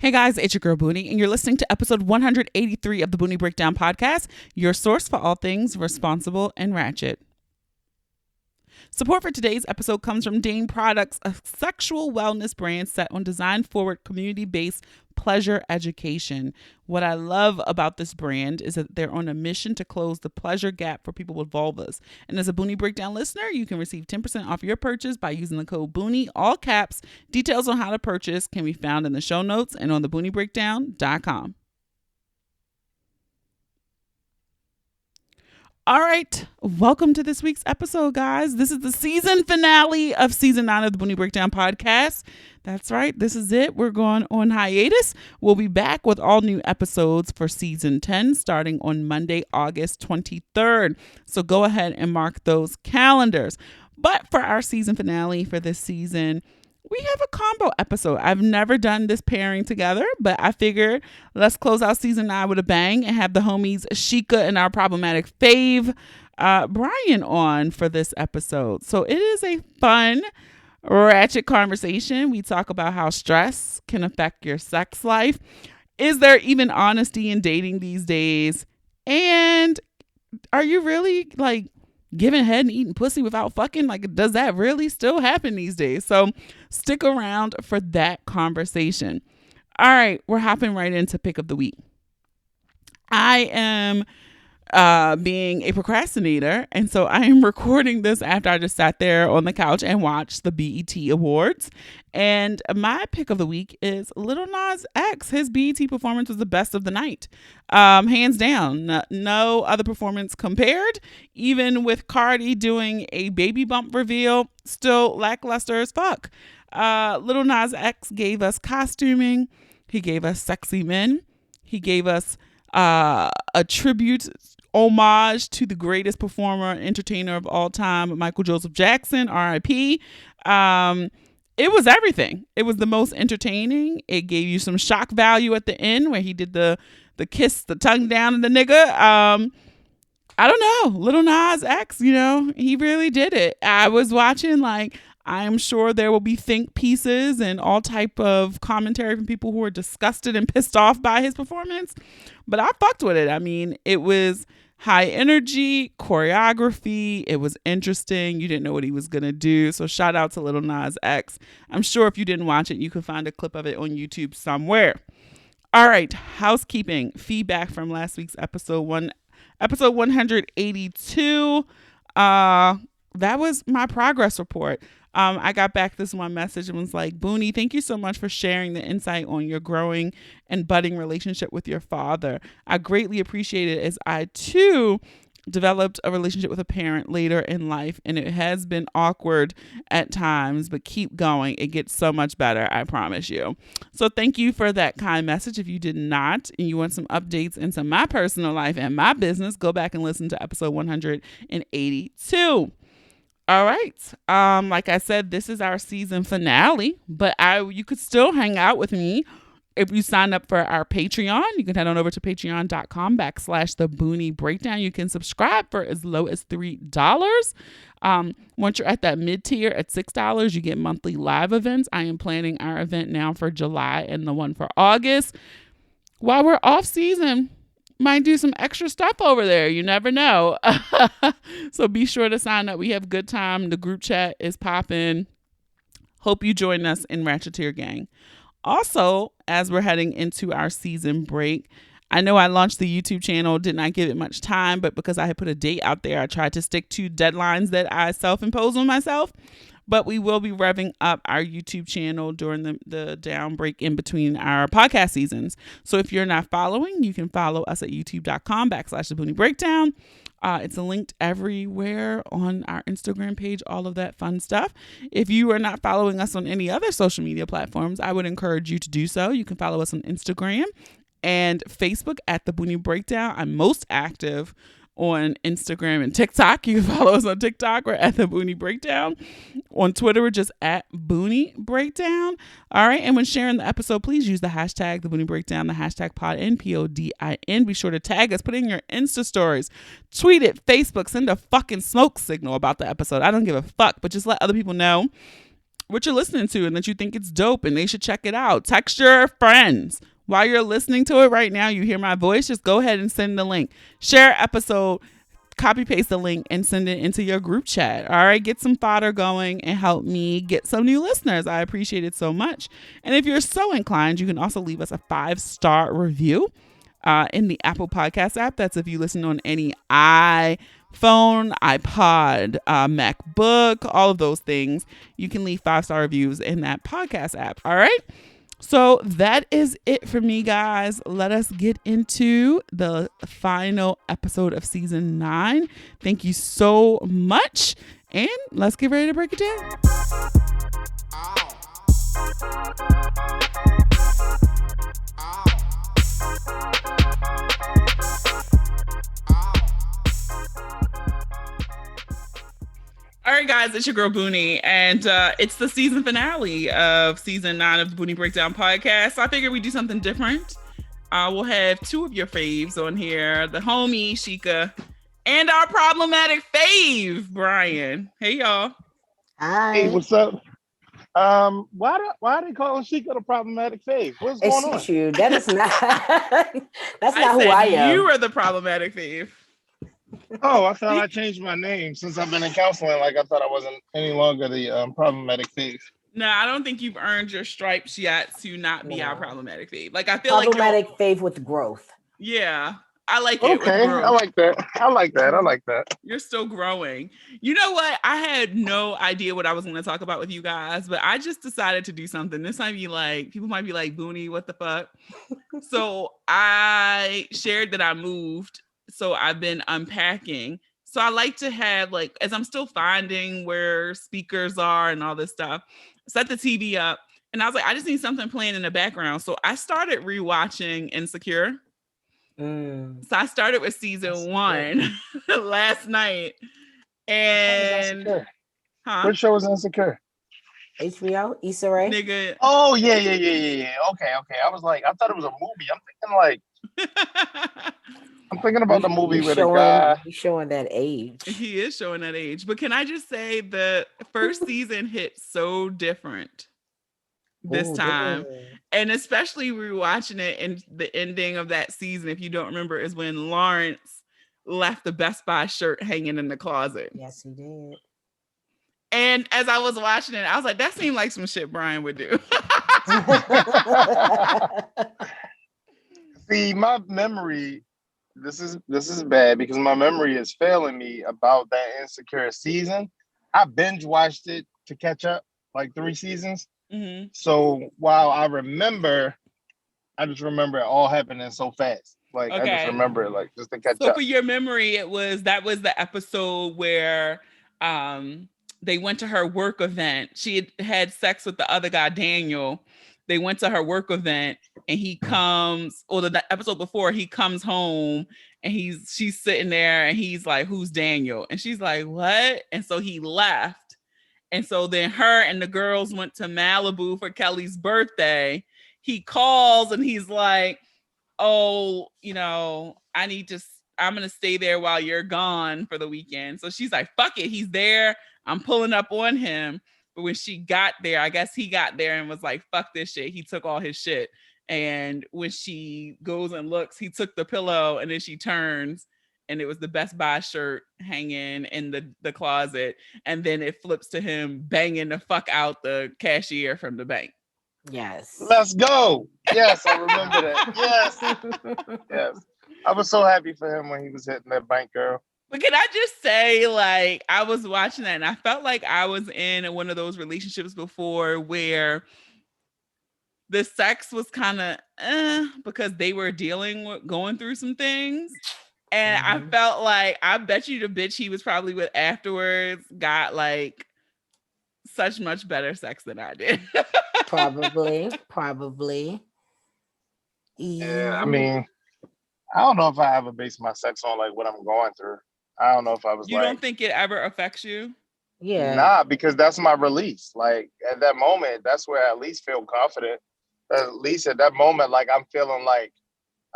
Hey guys, it's your girl Boonie, and you're listening to episode 183 of the Boonie Breakdown podcast, your source for all things responsible and ratchet. Support for today's episode comes from Dane Products, a sexual wellness brand set on design-forward, community-based pleasure education. What I love about this brand is that they're on a mission to close the pleasure gap for people with vulvas. And as a Boonie Breakdown listener, you can receive 10% off your purchase by using the code Boonie, all caps. Details on how to purchase can be found in the show notes and on thebooниebreakdown.com. All right, welcome to this week's episode, guys. This is the season finale of season 9 of the Boonie Breakdown podcast. That's right, this is it. We're going on hiatus. We'll be back with all new episodes for season 10 starting on Monday, August 23rd. So go ahead and mark those calendars. But for our season finale for this season, we have a combo episode. I've never done this pairing together, but I figured let's close out season 9 with a bang and have the homies Shika and our problematic fave, Brian, on for this episode. So it is a fun, ratchet conversation. We talk about how stress can affect your sex life. Is there even honesty in dating these days? And are you really giving head and eating pussy without fucking? Does that really still happen these days? So stick around for that conversation. All right, we're hopping right into pick of the week. I am being a procrastinator, and so I am recording this after I just sat there on the couch and watched the BET Awards. And my pick of the week is Lil Nas X. His BET performance was the best of the night, hands down. No other performance compared. Even with Cardi doing a baby bump reveal, still lackluster as fuck. Lil Nas X gave us costuming. He gave us sexy men. He gave us a tribute homage to the greatest performer and entertainer of all time, Michael Joseph Jackson, R.I.P. It was everything. It was the most entertaining. It gave you some shock value at the end where he did the kiss, the tongue down in the nigga. I don't know. Lil Nas X, he really did it. I was watching I'm sure there will be think pieces and all type of commentary from people who are disgusted and pissed off by his performance. But I fucked with it. I mean, it was high energy, choreography. It was interesting. You didn't know what he was going to do. So shout out to Lil Nas X. I'm sure if you didn't watch it, you can find a clip of it on YouTube somewhere. All right. Housekeeping. Feedback from last week's episode 182. That was my progress report. I got back this one message and was like, Boonie, thank you so much for sharing the insight on your growing and budding relationship with your father. I greatly appreciate it as I too developed a relationship with a parent later in life, and it has been awkward at times, but keep going. It gets so much better, I promise you. So thank you for that kind message. If you did not and you want some updates into my personal life and my business, go back and listen to episode 182. All right. Like I said, this is our season finale, but you could still hang out with me if you sign up for our Patreon. You can head on over to patreon.com/the Boonie Breakdown. You can subscribe for as low as $3. Once you're at that mid-tier at $6, you get monthly live events. I am planning our event now for July and the one for August. While we're off season, might do some extra stuff over there. You never know. So be sure to sign up. We have a good time. The group chat is popping. Hope you join us in Ratcheteer Gang. Also, as we're heading into our season break, I know I launched the YouTube channel, did not give it much time, but because I had put a date out there, I tried to stick to deadlines that I self-impose on myself. But we will be revving up our YouTube channel during the down break in between our podcast seasons. So if you're not following, you can follow us at youtube.com/the Boonie Breakdown. It's linked everywhere on our Instagram page, all of that fun stuff. If you are not following us on any other social media platforms, I would encourage you to do so. You can follow us on Instagram and Facebook at the Boonie Breakdown. I'm most active on Instagram and TikTok. You can follow us on TikTok. We're at the Boonie Breakdown. On Twitter, we're just at Boonie Breakdown. All right. And when sharing the episode, please use the hashtag the Boonie Breakdown, the hashtag PODIN, PODIN. Be sure to tag us, put in your Insta stories, tweet it, Facebook, send a fucking smoke signal about the episode. I don't give a fuck, but just let other people know what you're listening to and that you think it's dope and they should check it out. Text your friends. While you're listening to it right now, you hear my voice, just go ahead and send the link. Share episode, copy paste the link and send it into your group chat. All right, get some fodder going and help me get some new listeners. I appreciate it so much. And if you're so inclined, you can also leave us a 5-star review in the Apple Podcast app. That's if you listen on any iPhone, iPod, MacBook, all of those things. You can leave 5-star reviews in that podcast app. All right. So that is it for me, guys. Let us get into the final episode of season 9. Thank you so much. And let's get ready to break it down. All right, guys, it's your girl Boonie, and it's the season finale of season 9 of the Boonie Breakdown podcast. So I figured we'd do something different. We'll have 2 of your faves on here, the homie Shika and our problematic fave, Brian. Hey, y'all. Hi. Hey, what's up? Why are they calling Shika the problematic fave? What's going on? Excuse you. That is not. That's not who I am. You are the problematic fave. Oh, I thought I changed my name since I've been in counseling. Like I thought I wasn't any longer the problematic fave. No, I don't think you've earned your stripes yet to not be our problematic fave. Like I feel problematic fave with growth. Yeah, I like it. Okay, I like that. You're still growing. You know what? I had no idea what I was going to talk about with you guys, but I just decided to do something. This might be like, people might be like, Boonie, what the fuck? So I shared that I moved. So I've been unpacking. So I like to have, like, as I'm still finding where speakers are and all this stuff, set the TV up. And I was like, I just need something playing in the background. So I started rewatching Insecure. So I started with season 1 last night. And What show was Insecure? HBO, Issa Rae. Nigga. Oh, yeah. Okay. I was like, I thought it was a movie. I'm thinking about the movie with a guy. He's showing that age. He is showing that age. But can I just say the first season hit so different this time. Damn. And especially rewatching it, and the ending of that season, if you don't remember, is when Lawrence left the Best Buy shirt hanging in the closet. Yes, he did. And as I was watching it, I was like, that seemed like some shit Brian would do. See, my memory, this is bad because my memory is failing me about that Insecure season. I binge watched it to catch up, like 3 seasons. Mm-hmm. So while I just remember it all happening so fast. Like I just remember it, like just to catch up. So for your memory, that was the episode where they went to her work event. She had sex with the other guy, Daniel. They went to her work event, and he comes, or the episode before, he comes home and she's sitting there and he's like, who's Daniel? And she's like, what? And so he left. And so then her and the girls went to Malibu for Kelly's birthday. He calls and he's like, oh, I'm going to stay there while you're gone for the weekend. So she's like, fuck it. He's there. I'm pulling up on him. But when she got there, I guess he got there and was like, fuck this shit. He took all his shit. And when she goes and looks, he took the pillow, and then she turns and it was the Best Buy shirt hanging in the closet. And then it flips to him banging the fuck out the cashier from the bank. Yes. Let's go. Yes, I remember that. Yes. I was so happy for him when he was hitting that bank girl. But can I just say, like, I was watching that and I felt like I was in one of those relationships before where the sex was kind of because they were going through some things. And I felt like, I bet you the bitch he was probably with afterwards got like such much better sex than I did. Probably. Yeah, I mean, I don't know if I ever base my sex on like what I'm going through. I don't know if I was You don't think it ever affects you? Yeah. Nah, because that's my release. Like at that moment, that's where I at least feel confident. At least at that moment, like I'm feeling like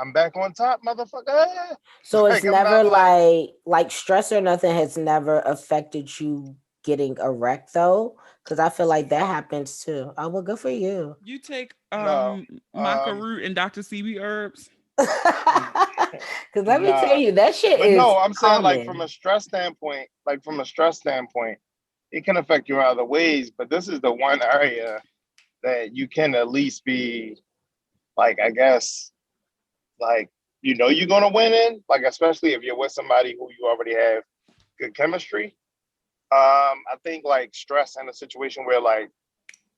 I'm back on top, motherfucker. So it's never like stress or nothing has never affected you getting erect though, because I feel like that happens too. Oh, well, good for you. You take No. maca root and Dr. CB herbs. Because let me tell Nah. you, that shit But is no, I'm saying like from common. a stress standpoint, it can affect you in other ways. But this is the one area that you can at least be like, I guess, like you're gonna win in, like especially if you're with somebody who you already have good chemistry. I think like stress in a situation where like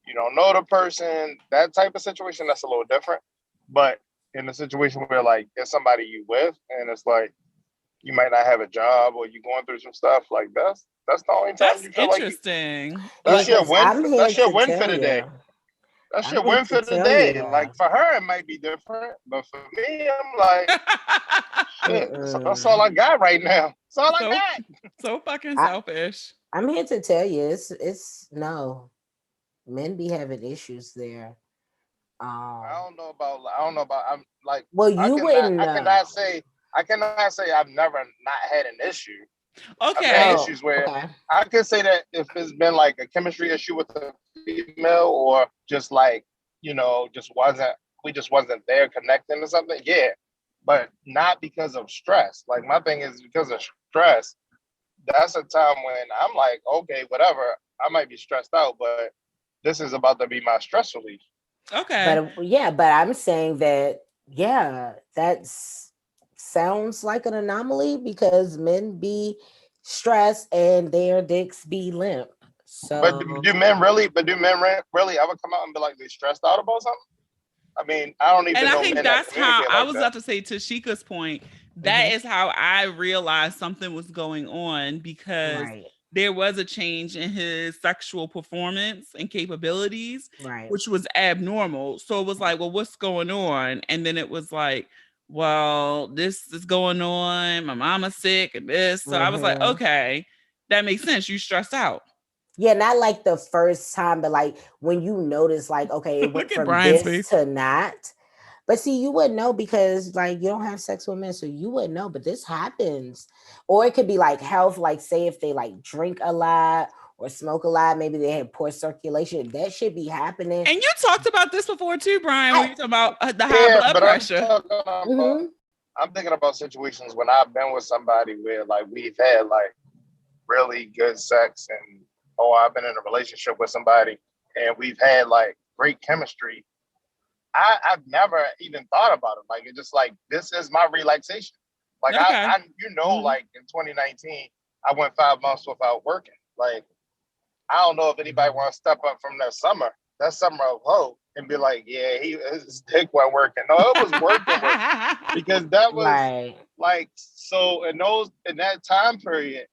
you don't know the person, that type of situation, that's a little different. But in a situation where like it's somebody you with and it's like you might not have a job or you're going through some stuff like that's the only time That's you feel like interesting. that's Like, your Because win I'm here that's your to win for tell the day. you. That's I'm your here win to for the tell you. day. Like for her it might be different, but for me, I'm like, shit, that's all I got right now. That's all I so got. so fucking I, selfish. I'm here to tell you, it's no, men be having issues there. Um, I don't know about I'm like well, you wouldn't know. I cannot say I've never not had an issue. I've had Okay. Oh, issues where okay. I could say that if it's been like a chemistry issue with a female or just like, we just wasn't there connecting or something. Yeah. But not because of stress. Like my thing is because of stress, that's a time when I'm like, okay, whatever. I might be stressed out, but this is about to be my stress relief. Okay. But yeah, but I'm saying that yeah, that's sounds like an anomaly because men be stressed and their dicks be limp. But So do men really ever come out and be like they stressed out about something? I mean, I don't And even I know think men that that's how communicate I like was that. about to say to Sheikah's point. That mhm, is how I realized something was going on because right, there was a change in his sexual performance and capabilities, right. which was abnormal. So it was like, well, what's going on? And then it was like, well, this is going on. My mama's sick and this. So I was like, hmm okay, that makes sense. You stressed out. Yeah, not like the first time, but like when you notice, like, okay, it went Look at from Brian's this face. to not. But see, you wouldn't know because like you don't have sex with men, so you wouldn't know. But this happens, or it could be like health, like say if they like drink a lot or smoke a lot, maybe they have poor circulation. That should be happening. And you talked about this before too, Brian, when I, you talk about the high Yeah, blood but pressure. mhm. I'm thinking about situations when I've been with somebody where like we've had like really good sex and I've been in a relationship with somebody and we've had like great chemistry. I've never even thought about it. Like it's just like this is my relaxation. Like Okay. Mhm. like in 2019, I went 5 months without working. Like I don't know if anybody Mhm. wants to step up from that summer of Heaux, and be like, yeah, his dick wasn't working. No, it was working because that was Right. like so in that time period,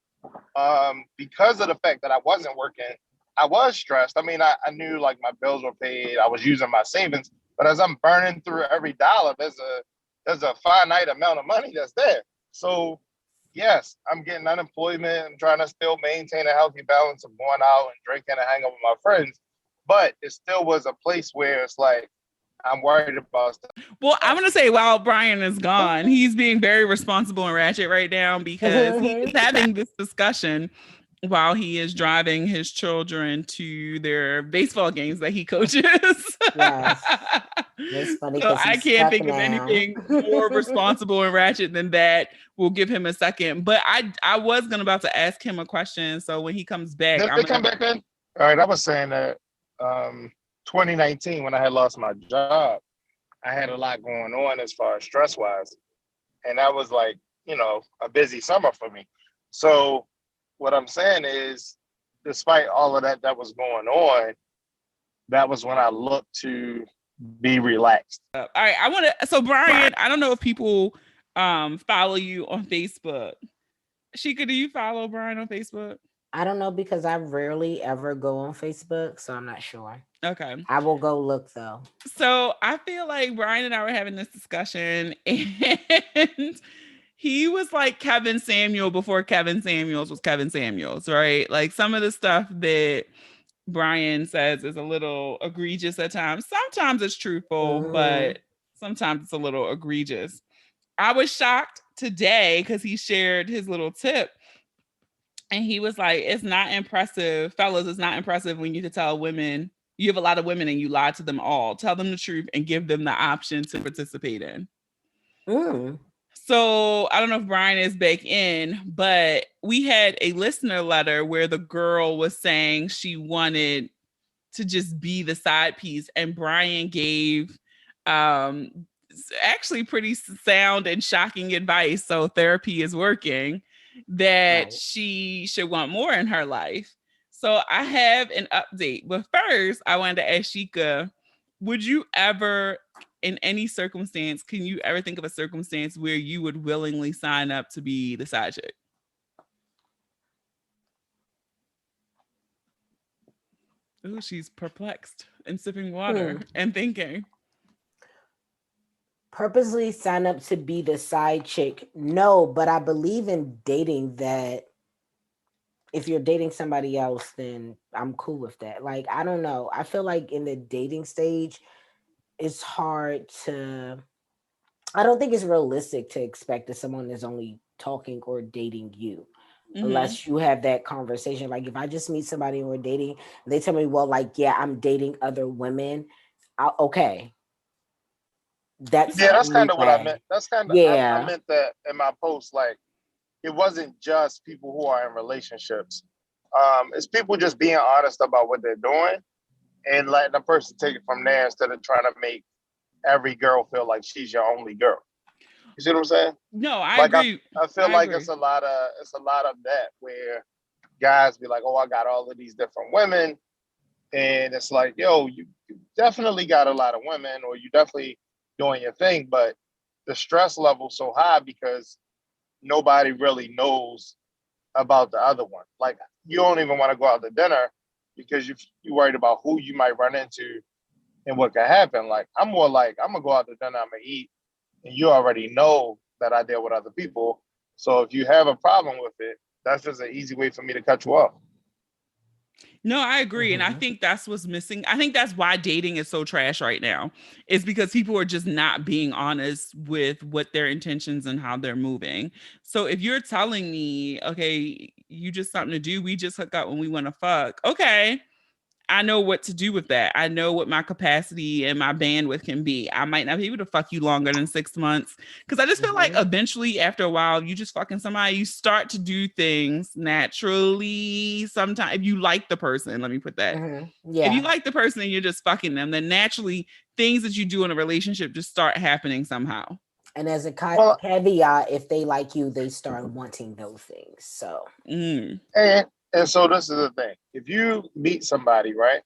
because of the fact that I wasn't working, I was stressed. I mean, I knew like my bills were paid, I was using my savings, but as I'm burning through every dollar, there's a finite amount of money that's there. So yes, I'm getting unemployment. I'm trying to still maintain a healthy balance of going out and drinking and hanging with my friends. But it still was a place where it's like I'm worried about stuff. Well, I'm gonna say while Brian is gone, he's being very responsible and ratchet right now because he is having this discussion while he is driving his children to their baseball games that he coaches. Yes. It's funny So because I he's can't stuck think of now. anything more responsible and ratchet than that. We'll give him a second. But I was gonna about to ask him a question. So when he comes back, Did I'm they come gonna back in? All right, I was saying that 2019 when I had lost my job, I had a lot going on as far as stress wise. And that was like, a busy summer for me. So what I'm saying is, despite all of that was going on, that was when I looked to be relaxed. all right. I wanna so Brian, I don't know if people follow you on Facebook. Shika, do you follow Brian on Facebook? I don't know because I rarely ever go on Facebook, so I'm not sure. Okay. I will go look though. So I feel like Brian and I were having this discussion, and he was like Kevin Samuel before Kevin Samuels was Kevin Samuels, right? Like some of the stuff that Brian says is a little egregious at times. Sometimes it's truthful, Hmm but sometimes it's a little egregious. I was shocked today because he shared his little tip And he was like, it's not impressive, fellas, it's not impressive when you can tell women, you have a lot of women and you lie to them all. Tell them the truth and give them the option to participate in. So I don't know if Brian is back in, but we had a listener letter where the girl was saying she wanted to just be the side piece, and Brian gave actually pretty sound and shocking advice. So therapy is working, that she should want more in her life. So I have an update, but first I wanted to ask Shika, would you ever, in any circumstance, can you ever think of a circumstance where you would willingly sign up to be the side chick? Ooh, she's perplexed and sipping water and thinking. Purposely sign up to be the side chick? No, but I believe in dating that if you're dating somebody else, then I'm cool with that. Like, I don't know. I feel like in the dating stage, it's hard to, I don't think it's realistic to expect that someone is only talking or dating you. Unless you have that conversation. Like if I just meet somebody and we're dating, they tell me, well, like, yeah, I'm dating other women. Okay. That's kind of what I meant. That's kind of, I meant that in my post, like, it wasn't just people who are in relationships. It's people just being honest about what they're doing and letting the person take it from there instead of trying to make every girl feel like she's your only girl. You see what I'm saying? No, I agree. I feel like it's a lot of that where guys be like, oh, I got all of these different women. And it's like, yo, you definitely got a lot of women, or you definitely doing your thing, but the stress level's so high because nobody really knows about the other one. Like you don't even want to go out to dinner because you're worried about who you might run into and what could happen. Like I'm more like, I'm gonna go out to dinner, I'm gonna eat, and you already know that I deal with other people. So if you have a problem with it, that's just an easy way for me to cut you off. No, I agree. And I think that's what's missing. I think that's why dating is so trash right now, is because people are just not being honest with what their intentions and how they're moving. So if you're telling me, okay, you just something to do, we just hook up when we want to fuck. Okay. I know what to do with that. I know what my capacity and my bandwidth can be. I might not be able to fuck you longer than 6 months because I just feel like eventually, after a while, you just fucking somebody, you start to do things naturally. Sometimes, if you like the person, let me put that. If you like the person and you're just fucking them, then naturally, things that you do in a relationship just start happening somehow. And as a caveat, if they like you, they start wanting those things. So, and so this is the thing. If you meet somebody, right,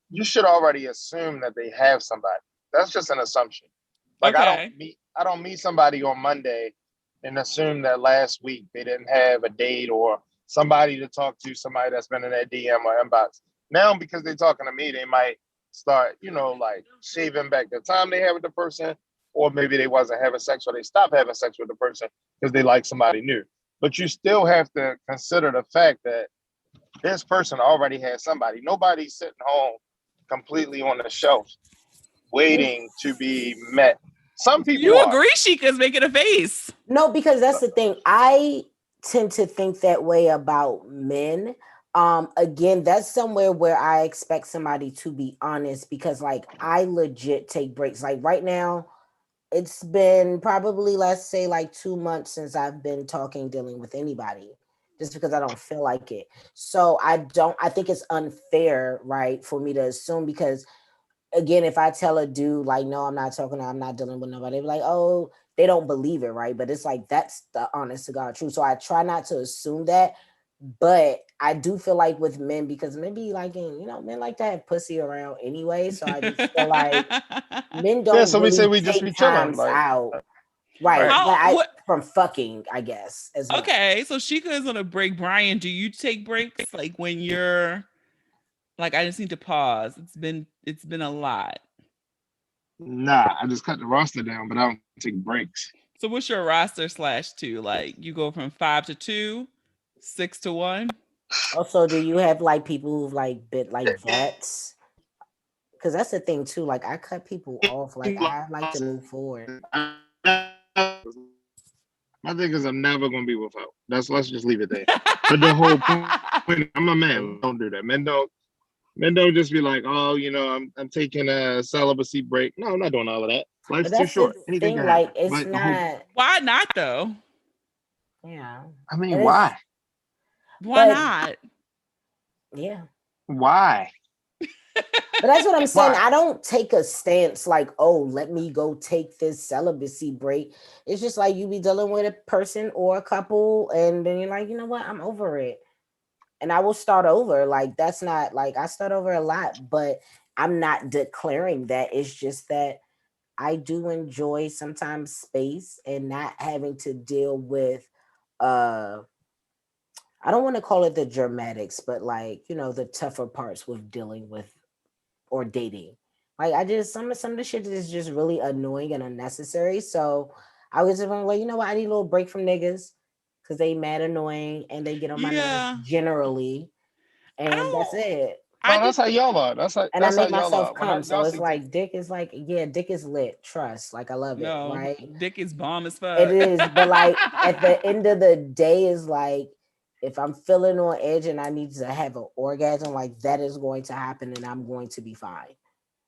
you should already assume that they have somebody. That's just an assumption. Like I don't meet somebody on Monday and assume that last week they didn't have a date or somebody to talk to, somebody that's been in their DM or inbox. Now, because they're talking to me, they might start, like shaving back the time they have with the person, or maybe they wasn't having sex or they stopped having sex with the person because they like somebody new. But you still have to consider the fact that this person already has somebody. Nobody's sitting home completely on the shelf waiting to be met. Some people You agree Shika's making a face. No, because that's the thing. I tend to think that way about men. Again, that's somewhere where I expect somebody to be honest because like I legit take breaks. Like right now, it's been probably, let's say, like 2 months since I've been dealing with anybody, just because I don't feel like it. So I think it's unfair, right, for me to assume because, again, if I tell a dude, like, no, I'm not dealing with nobody, they're like, oh, they don't believe it, right? But it's like, that's the honest to God truth. So I try not to assume that. But I do feel like with men, because maybe like, men like to have pussy around anyway. So I just feel like men don't so really we say we just take be chilling, times out. Right. From fucking, I guess. As well. Okay. So Shika is on a break. Brian, do you take breaks? Like when you're like, I just need to pause. It's been a lot. Nah, I just cut the roster down, but I don't take breaks. So what's your roster /2? Like you go from 5 to 2, 6 to 1? Also, do you have like people who've like been like vets? Because that's the thing too. Like I cut people off. Like I like to move forward. My thing is I'm never gonna be without. Let's just leave it there. But the whole point, I'm a man. Don't do that. Men don't just be like, oh, I'm taking a celibacy break. No, I'm not doing all of that. But Life's too that's the short. Anything thing, can happen. like it's But the whole, not. Why not though? Yeah, I mean, and it's why? Why but not? yeah. Why? But that's what I'm saying. Why? I don't take a stance like, oh, let me go take this celibacy break. It's just like you be dealing with a person or a couple, and then you're like, you know what, I'm over it. And I will start over. Like, that's not like I start over a lot, but I'm not declaring that. It's just that I do enjoy sometimes space and not having to deal with uh I don't want to call it the dramatics, but like, the tougher parts with dealing with or dating. Like I just some of the shit is just really annoying and unnecessary. So I was just like, you know what? I need a little break from niggas because they mad annoying and they get on my nerves Yeah. generally, I and that's don't it. I No, that's just how y'all are. That's how And I that's how make y'all myself are. come. So Y'all it's see things. like dick is like, yeah, dick is lit. Trust. Like I love it, no. right? Dick is bomb as It fuck. is, but like at the end of the day is like if I'm feeling on edge and I need to have an orgasm, like that is going to happen and I'm going to be fine.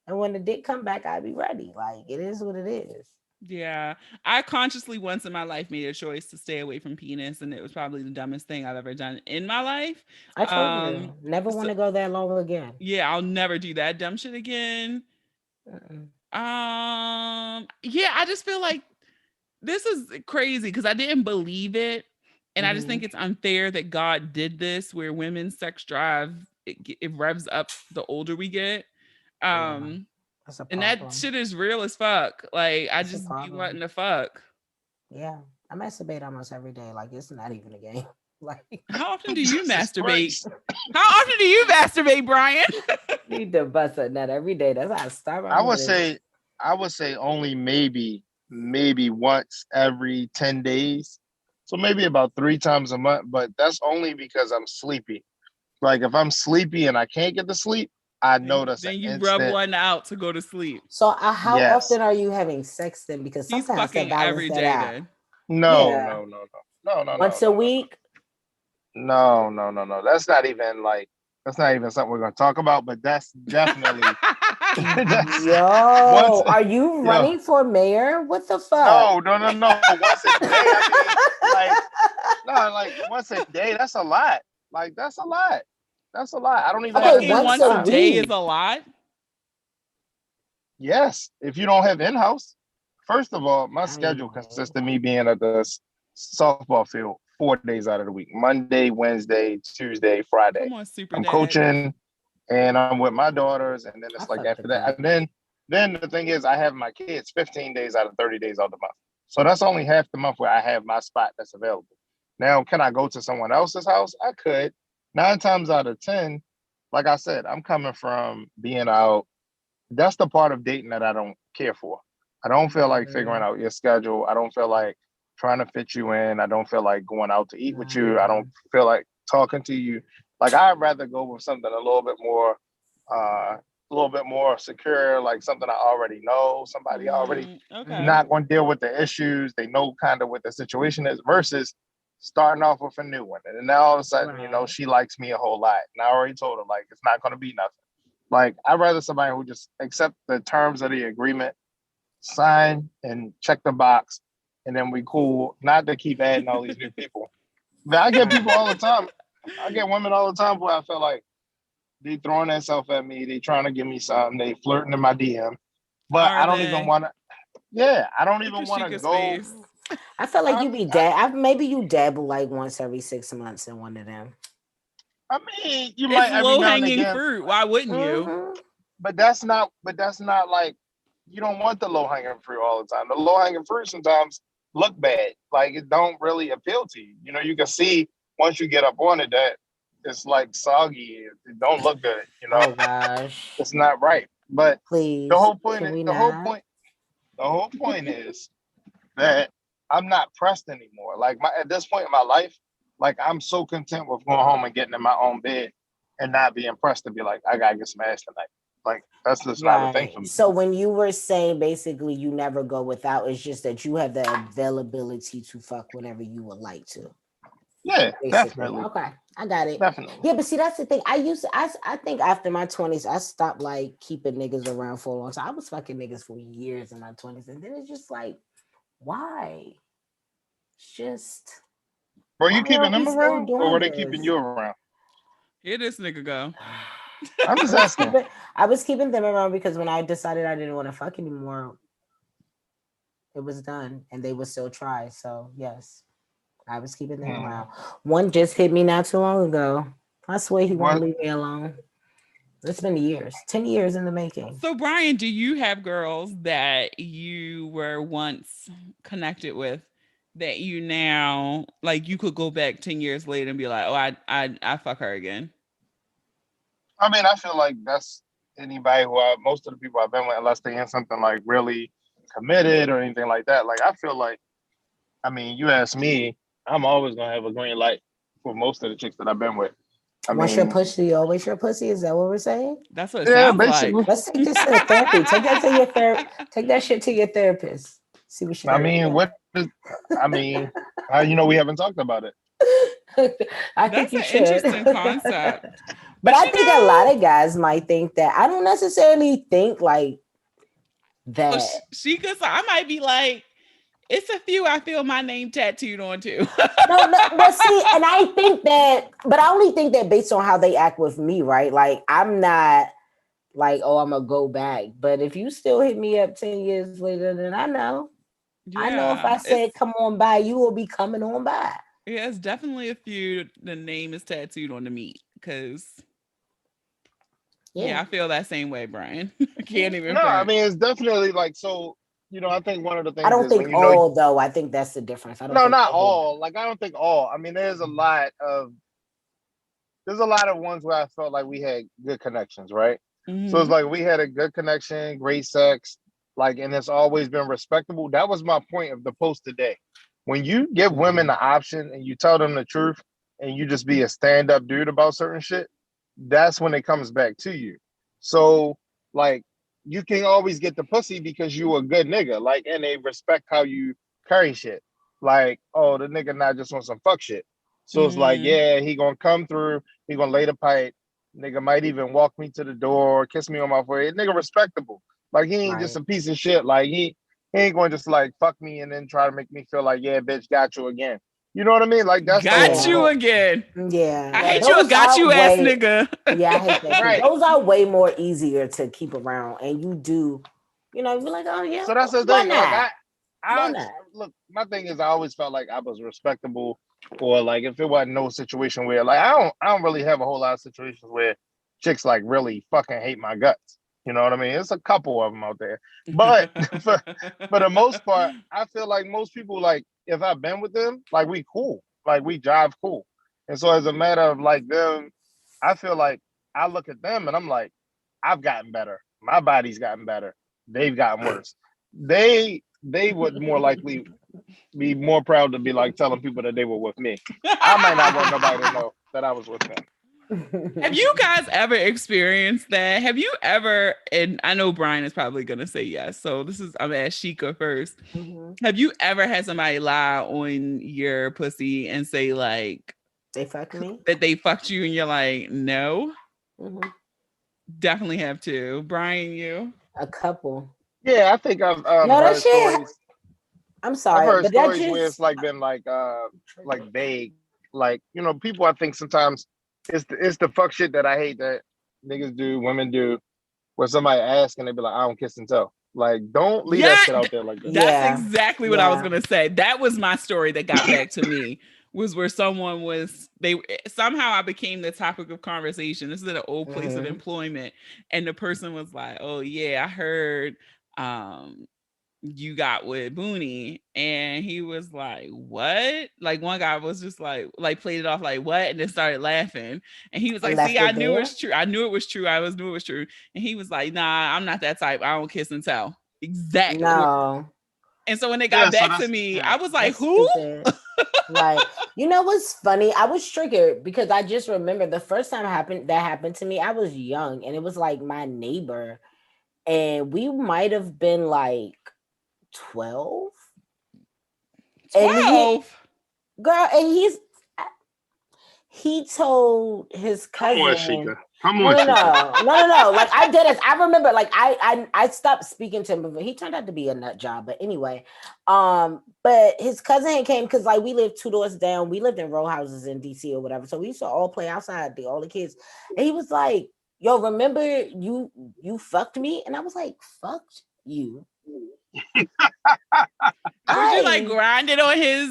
And when the dick come back, I'll be ready. Like it is what it is. Yeah. I consciously once in my life made a choice to stay away from penis, and it was probably the dumbest thing I've ever done in my life. I told Um you, never want so to go that long again. yeah, I'll never do that dumb shit again. Mm-mm. Yeah, I just feel like this is crazy because I didn't believe it. And I just Mm-hmm. think it's unfair that God did this where women's sex drive it revs up the older we get. Yeah, Um that's a and that problem. shit is real as fuck. Like I That's a just be problem. wanting to fuck. Yeah, I masturbate almost every day. Like it's not even a game. Like How often do you Jesus masturbate? Christ. How often do you masturbate, Brian? need to bust a nut every day. That's how I start my I would morning. say I would say only maybe once every 10 days. So maybe about 3 times a month, but that's only because I'm sleepy. Like if I'm sleepy and I can't get to sleep, I know that's an Then you rub instant one out to go to sleep. So, how yes. often are you having sex then? Because He's sometimes to fucking balance every that day out. then. No, Yeah, no, no, no. No, no, no, once no, a no, week. no. No, no, no. That's not even something we're gonna talk about, but that's definitely that's once Yo, are you yo, running for mayor? What the fuck? no, no, no, no. Once a day, I mean, like no, like once a day, that's a lot. Like that's a lot. That's a lot. I don't even have Okay, to Fucking spend the once once a a time. day is week. a lot. Yes, if you don't have in-house. First of all, my I mean, schedule consists of me being at the softball field 4 days out of the week: Monday, Wednesday, Tuesday, Friday. Come on, super I'm dad. coaching, and I'm with my daughters, and then I it's like fucked the after that, and coach. then the thing is, I have my kids 15 days out of 30 days of the month, so that's only half the month where I have my spot that's available. Now, can I go to someone else's house? I could. 9 times out of 10, like I said, I'm coming from being out. That's the part of dating that I don't care for. I don't feel like figuring Mm, out your schedule. I don't feel like trying to fit you in. I don't feel like going out to eat with you. I don't mm, feel like talking to you. Like I'd rather go with something a little bit more secure, like something I already know, somebody already Okay. mm-hmm. not going to deal with the issues. They know kind of what the situation is versus starting off with a new one. And then now all of a sudden, Right. she likes me a whole lot. And I already told her like it's not going to be nothing. Like I'd rather somebody who just accept the terms of the agreement, sign and check the box, and then we cool. Not to keep adding all these new people. But I get people Right. all the time. I get women all the time where I feel like they throwing themselves at me. They trying to give me something. They flirting in my DM. But Are I don't even they? want to. Yeah, I don't Look even at want to Sheikah's go. face. I feel like you I'm. be maybe you dabble like once every 6 months in one of them. I mean, you It's might every low now and hanging again. fruit. Why wouldn't you? Mm-hmm. But that's not. But that's not like you don't want the low hanging fruit all the time. The low hanging fruit sometimes look bad. Like it don't really appeal to you. You can see once you get up on it that it's like soggy. It don't look good. Oh gosh. It's not right. But the Please, whole point. can we The whole not? point. The whole point is that I'm not pressed anymore. Like at this point in my life, like I'm so content with going home and getting in my own bed and not being pressed to be like, I gotta get some ass tonight. Like that's just not a thing Right. for me. So when you were saying basically you never go without, it's just that you have the availability to fuck whenever you would like to. Yeah, Basically. definitely, Okay. I got it. definitely. Yeah, but see that's the thing. I think after my 20s, I stopped like keeping niggas around for a long time. I was fucking niggas for years in my 20s. And then it's just like, why? It's just Were why you are keeping we them still around, or doing were they keeping this? you around? Here this nigga go. I'm I just was asking. keeping I was keeping them around because when I decided I didn't want to fuck anymore, it was done and they would still try. So yes, I was keeping them Hmm. around. One just hit me not too long ago. I swear he won't What? leave me alone. It's been years, 10 years in the making. So Brian, do you have girls that you were once connected with that you now like you could go back 10 years later and be like, oh, I fuck her again? I mean, I feel like that's anybody most of the people I've been with, unless they in something like really committed or anything like that. Like I feel like, I mean, you ask me, I'm always gonna have a green light for most of the chicks that I've been with. I Once your mean, pussy, always your pussy. Is that what we're saying? That's what it yeah, sounds like. basically. Let's take this to therapy. Take that to your take that shit to your therapist. See what she I thinks. mean, what is? I mean, you know, we haven't talked about it. I think That's you an should. interesting concept. But But I you think a lot know, of guys might think that. I don't necessarily think like oh, that. she could. So I might be like, it's a few I feel my name tattooed on too. No, no, but see, and I think that, but I only think that based on how they act with me, right? Like, I'm not like, oh, I'm gonna go back. But if you still hit me up 10 years later, then I know. I know if I Yeah, said come on by, you will be coming on by. it's definitely a few. The name is tattooed on the meat because Yeah, yeah, I feel that same way, Brian. I yeah. can't even No, I front. mean, it's definitely like so. You know, I think one of the I things don't is when think you know, all though. I think that's the difference. I don't no, think not everyone. all. Like I don't think all. I mean, there's a lot of ones where I felt like we had good connections, right? So it's Hmm. like we had a good connection, great sex, like, and it's always been respectable. That was my point of the post today. When you give women the option and you tell them the truth and you just be a stand up dude about certain shit, that's when it comes back to you. So, like, you can always get the pussy because you a good nigga, like, and they respect how you carry shit. Like, oh, the nigga not just on some fuck shit. So it's like, Mm, yeah, he gonna come through, he gonna lay the pipe. Nigga might even walk me to the door, kiss me on my forehead. Nigga respectable. Like he ain't just Right. a piece of shit. Like he ain't going to just like fuck me and then try to make me feel like, yeah, bitch, got you again. You know what I mean? Like that's the got whole Yeah. you point. again. Yeah. I Like, hate you, a Those got are you ass way. nigga. Yeah, I hate that too. right. Those are way more easier to keep around, and you do. You're like, oh yeah, So that's the why thing. Like not? Why I not? look. My thing is, I always felt like I was respectable, or like if it wasn't no situation where, like, I don't really have a whole lot of situations where chicks like really fucking hate my guts. You know what I mean? It's a couple of them out there, but for the most part, I feel like most people, like, if I've been with them, like we cool, like we jive cool, and so as a matter of like them, I feel like I look at them and I'm like, I've gotten better. My body's gotten better. They've gotten worse. They would more likely be more proud to be like telling people that they were with me. I might not want nobody to know that I was with them. Have you guys ever experienced that? Have you ever, and I know Brian is probably going to say yes. So this is, I'm going to ask Shika first. Mhm. Have you ever had somebody lie on your pussy and say like They fuck me. that they fucked you and you're like, no? Mhm. Definitely have to. Brian, you? A couple. Yeah, I think I've No, that heard shit. stories. I'm I've sorry, heard but that stories where it's just like been like vague. Like, you know, people, I think sometimes it's the fuck shit that I hate that niggas do, women do, where somebody asks and they be like, I don't kiss and tell. Like, don't leave Yeah, that shit out there like that. that's yeah, exactly what I was yeah. gonna say. That was my story that got back to me. Was where someone was they somehow I became the topic of conversation. This is at an old place of Hmm. employment, and the person was like, "Oh yeah, I heard you got with Boonie," and he was like, "What?" Like one guy was just like played it off like what, and then started laughing, and he was And like, "See, left I it knew there. it's true. I knew it was true. I was knew it was true." And he was like, "Nah, I'm not that type. I don't kiss and tell." Exactly. No, And so when they Yeah, got so back to that's me, yeah. I was like, that's "Who?" stupid. Like, you know what's funny? I was triggered because I just remember the first time that happened to me. I was young, and it was like my neighbor, and we might have been like 12, and 12. and he told his Come on, cousin. Shika. Come No, on, no, Shika. no, no, no, no. Like I did it. I remember. Like I stopped speaking to him. But he turned out to be a nut job. But anyway, but his cousin had came because like we lived 2 doors down. We lived in row houses in DC or whatever. So we used to all play outside. All the kids. And he was like, "Yo, remember you fucked me?" And I was like, "Fucked you." Would you like I grinding on his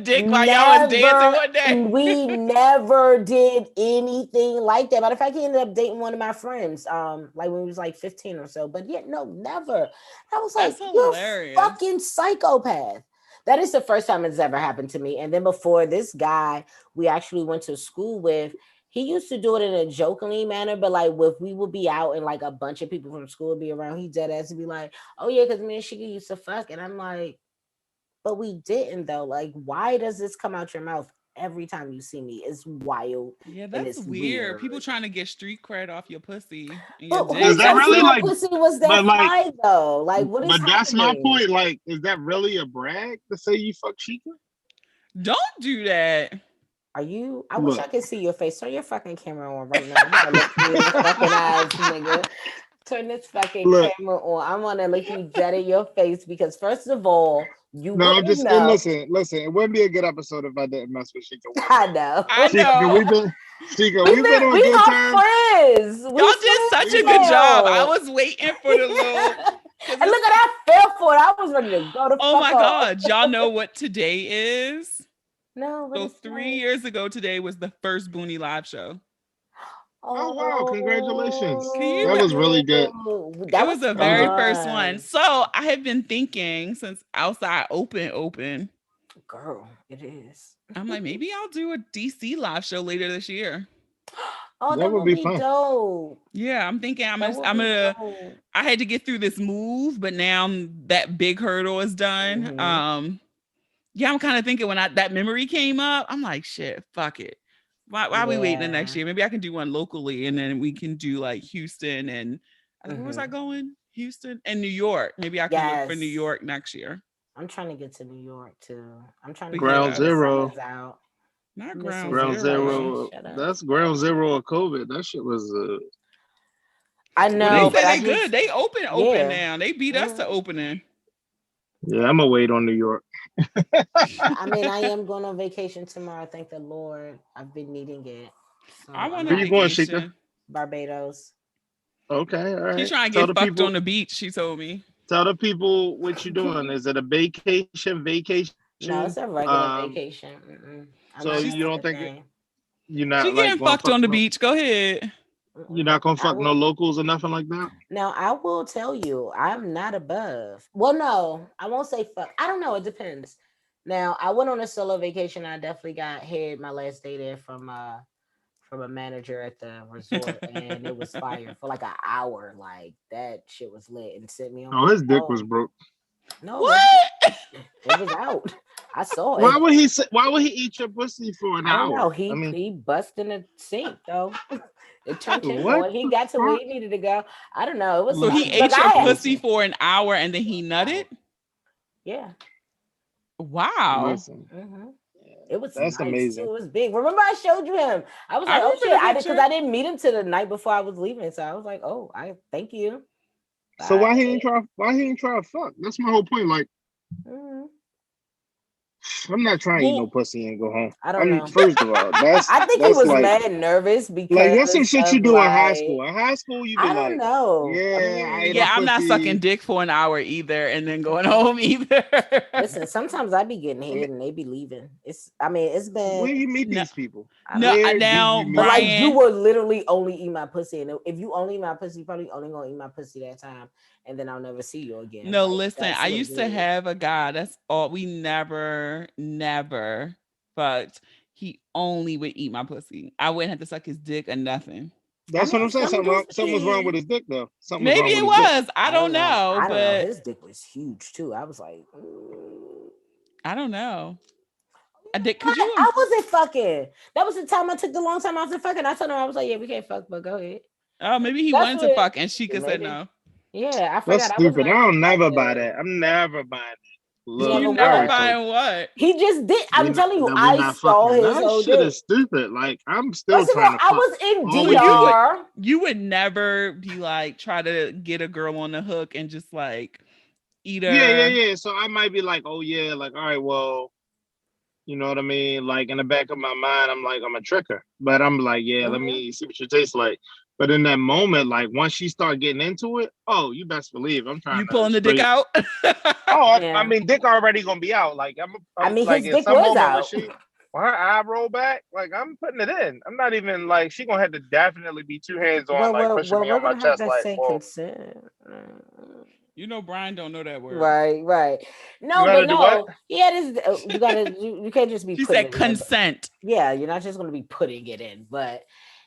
dick while y'all was dancing never, one day? we never did anything like that. Matter of fact, he ended up dating one of my friends, like when he was like 15 or so. But yeah, no, never. I was like, That's you're hilarious. fucking psychopath. That is the first time it's ever happened to me. And then before this guy, we actually went to school with. He used to do it in a jokingly manner, but like if we would be out and like a bunch of people from school would be around, he dead ass to be like, "Oh yeah, because me and Shika used to fuck," and I'm like, but we didn't though. Like, why does this come out your mouth every time you see me? It's wild Yeah, and that's it's weird. weird. People trying to get street cred off your pussy and your But dick. Is who that told That's you really my like? pussy was But that like, fine though? Like, what is but that's my happening? point. Like, is that really a brag to say you fuck Shika? don't do that. Are you? I wish Look, I could see your face. Turn your fucking camera on right now. I want to look you in the fucking eyes, nigga. Turn this fucking look. camera on. I want to look you dead in your face because first of all, you No, I'm wouldn't just and know. listen. It wouldn't be a good episode if I didn't mess with Shika one I day. know. I Shika, know. We've been on We good are terms. friends. We Y'all did friends such a We've good been job. I now. was waiting for And the little because look at that, I fell for it. I was ready to go the oh fuck my off. god, y'all know what today is? No, what So is 3 years ago today was the first Boonie live show. Oh wow, congratulations. Can you That was really good. It That was was the That was very a first one. fun. So I have been thinking since outside open. Girl, it is. I'm like, maybe I'll do a DC live show later this year. Oh, that that would would be be fun. dope. Yeah, I'm thinking That would I'm be gonna dope. I had to get through this move, but now that big hurdle is done. Hmm. Yeah, I'm kind of thinking when that memory came up, I'm like, shit, fuck it. Why are we waiting the next Yeah. year? Maybe I can do one locally and then we can do like Houston and where was I Hmm. going? Houston and New York. Maybe I can look for New Yes. York next year. I'm trying to get to New York too. I'm trying to But get Ground yeah, before zero. summer's out. not I miss me ground some Ground zero. Croatian. zero. Shut up. That's ground zero of COVID. That shit was I Well, they know, say but I they good. just They open yeah. now. They beat us to Mhm. opening. yeah, I'm gonna wait on New York. I mean, I am going on vacation tomorrow. Thank the Lord. I've been needing it. So I I'm want a Where you about going, to Shika? vacation. Barbados. Okay, all She's right. trying to get fucked on the beach, she told me. Tell the people what you doing. Is it a vacation? No, it's a regular vacation. I'm So not She's you going don't for the think thing. you're she not like getting gonna fucked fuck on the no beach. Go ahead. you're not gonna I fuck no will. locals or nothing like that? Now I will tell you, I'm not above. Well, no, I won't say fuck. I don't know. It depends. Now I went on a solo vacation. I definitely got hit my last day there from a manager at the resort, and it was fire for like an hour. Like that shit was lit, and sent me on my Oh, way his dick was home. broke. No, it wasn't. What? It was out. I saw Why it. would he say, why would he eat your pussy for an I don't know. hour? I mean, He bust in the sink though. It turned him what on. He the got to where fuck? he needed to go. I don't know. It was. So he Look, ate your I had. pussy Listen, for an hour and then he nutted? Yeah. Wow. listen. Hmm. It was That's nice too. amazing. It was big. Remember, I showed you him. I was I like, oh remember shit, the I did because picture. I didn't meet him till the night before I was leaving. So I was like, oh, I thank you. So Bye. why he ain't try to fuck? That's my whole point. Like, Mhm. I'm not trying to eat no Well, pussy and go home. I don't I'm know. first of all, that's I think he that's was mad and nervous like that's some because shit you of do in high like school. In high school, you be I don't like, know. I yeah, I ate mean, a yeah, I'm not sucking pussy. dick for an hour either and then going home either. listen. Sometimes I be getting I mean, hit and they be leaving. It's. I mean, it's been. where you meet no, these people? I no, don't know. Where do now you But meet like these you Brian, people? will literally only eat my pussy, and if you only eat my pussy, you probably only gonna eat my pussy that time, and then I'll never see you again. no, Like listen, that's I what it used to is. have a guy that's all we never fucked. He only would eat my pussy. I wouldn't have to suck his dick or nothing. I That's what mean, I'm saying. some do. Something was wrong with his dick, though. Something was Maybe wrong it with his dick. was. I I don't don't know. know, I don't know. but His dick was huge too. I was like, I don't know. Could you? I wasn't fucking. That was the time I took the long time I was fucking. I told him I was like, yeah, we can't fuck, but go ahead. Oh, maybe he That's wanted to what. fuck, and Shika said Maybe. no. Yeah, I That's forgot. I was stupid. not I even don't never buy fucking. that. I'm never buying that. You Look, You know never what? everything. buying what? He just did. I'm telling you, That we I not saw fucking. his That whole shit dick. is stupid. Like I'm still First of all, trying to I fuck. was in all So the DR. you would never be like try to get a girl on the hook and just like eat her. Yeah. So I might be like, oh yeah, like all right, well, you know what I mean? Like in the back of my mind, I'm like, I'm a tricker. But I'm like, yeah, let me see what she tastes like. But in that moment, like once she start getting into it, oh, you best believe I'm trying You to pulling the dick out? Oh, Yeah. I mean, dick already gonna be out. Like I I'm mean, like his in dick some was moment out. when her eye roll back, like I'm putting it in. I'm not even like she gonna have to definitely be two hands on, like pushing me We're on my gonna have chest, to like, say whoa, consent. You know Brian don't know that word. Right. you No, gotta but do what? no. Yeah, this you gotta. You can't just be She putting said it in. consent. Yeah, you're not just gonna be putting it in. But